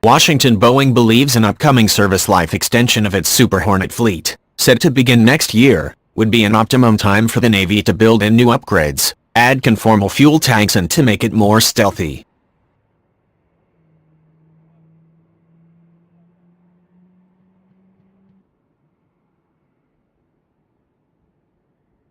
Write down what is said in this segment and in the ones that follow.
Washington Boeing believes an upcoming service life extension of its Super Hornet fleet, set to begin next year, would be an optimum time for the Navy to build in new upgrades, add conformal fuel tanks and to make it more stealthy.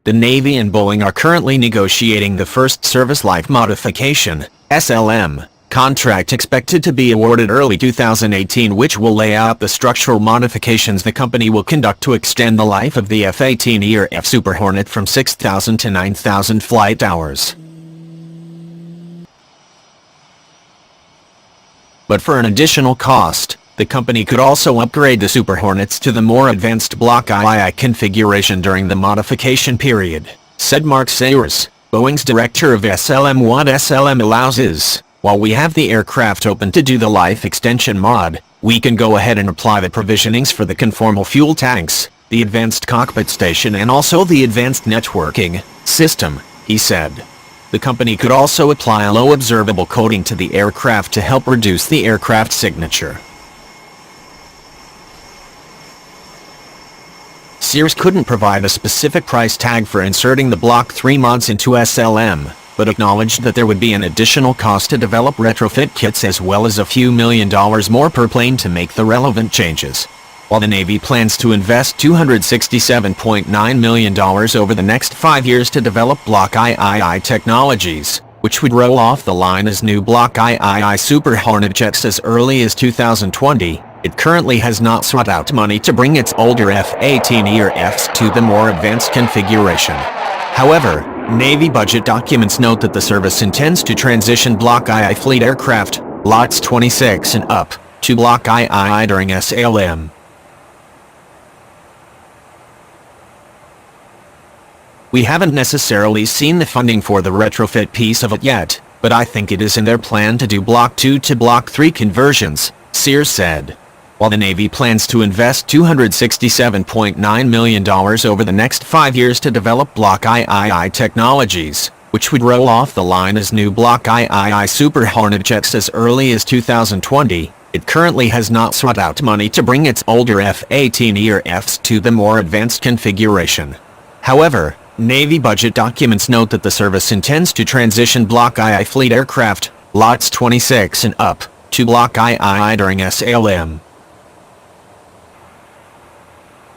The Navy and Boeing are currently negotiating the first Service Life Modification (SLM) contract expected to be awarded early 2018, which will lay out the structural modifications the company will conduct to extend the life of the F-18E Super Hornet from 6,000 to 9,000 flight hours. But for an additional cost, the company could also upgrade the Super Hornets to the more advanced Block II configuration during the modification period, said Mark Sears, Boeing's director of SLM. What SLM allows is, while we have the aircraft open to do the life extension mod, we can go ahead and apply the provisionings for the conformal fuel tanks, the advanced cockpit station and also the advanced networking system, he said. The company could also apply a low observable coating to the aircraft to help reduce the aircraft signature. Sears couldn't provide a specific price tag for inserting the Block III mods into SLM, but acknowledged that there would be an additional cost to develop retrofit kits as well as a few $1 million more per plane to make the relevant changes. While the Navy plans to invest $267.9 million over the next 5 years to develop Block III technologies, which would roll off the line as new Block III Super Hornet jets as early as 2020, it currently has not sought out money to bring its older F-18ERFs to the more advanced configuration. However, Navy budget documents note that the service intends to transition Block II fleet aircraft, lots 26 and up, to Block II during SLM. We haven't necessarily seen the funding for the retrofit piece of it yet, but I think it is in their plan to do Block II to Block III conversions, Sears said. While the Navy plans to invest $267.9 million over the next 5 years to develop Block III technologies, which would roll off the line as new Block III Super Hornet jets as early as 2020, it currently has not sought out money to bring its older F-18ERFs to the more advanced configuration. However, Navy budget documents note that the service intends to transition Block II fleet aircraft, lots 26 and up, to Block II during SLM.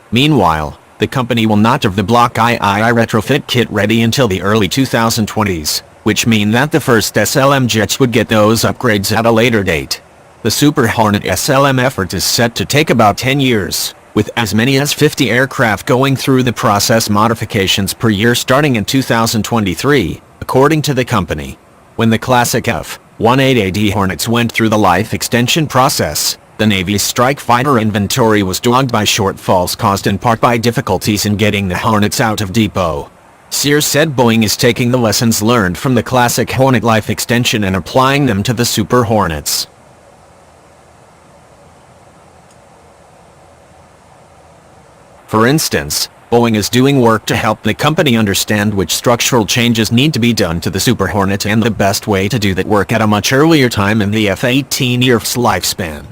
Meanwhile, the company will not have the Block II retrofit kit ready until the early 2020s, which mean that the first SLM jets would get those upgrades at a later date. The Super Hornet SLM effort is set to take about 10 years, with as many as 50 aircraft going through the process modifications per year starting in 2023, according to the company. When the classic F-18AD Hornets went through the life extension process, the Navy's strike fighter inventory was dogged by shortfalls caused in part by difficulties in getting the Hornets out of depot. Sears said Boeing is taking the lessons learned from the classic Hornet life extension and applying them to the Super Hornets. For instance, Boeing is doing work to help the company understand which structural changes need to be done to the Super Hornet and the best way to do that work at a much earlier time in the F-18ERF's lifespan.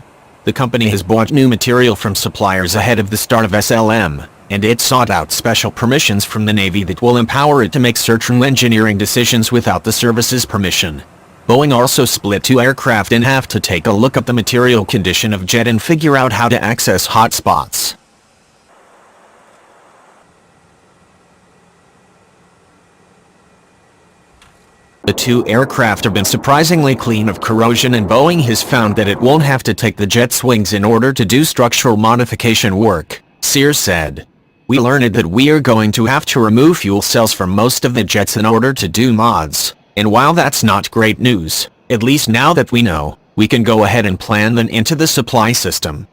The company has bought new material from suppliers ahead of the start of SLM, and it sought out special permissions from the Navy that will empower it to make certain engineering decisions without the service's permission. Boeing also split 2 aircraft in half to take a look at the material condition of jet and figure out how to access hot spots. The 2 aircraft have been surprisingly clean of corrosion, and Boeing has found that it won't have to take the jet's wings in order to do structural modification work, Sears said. We learned that we are going to have to remove fuel cells from most of the jets in order to do mods, and while that's not great news, at least now that we know, we can go ahead and plan them into the supply system.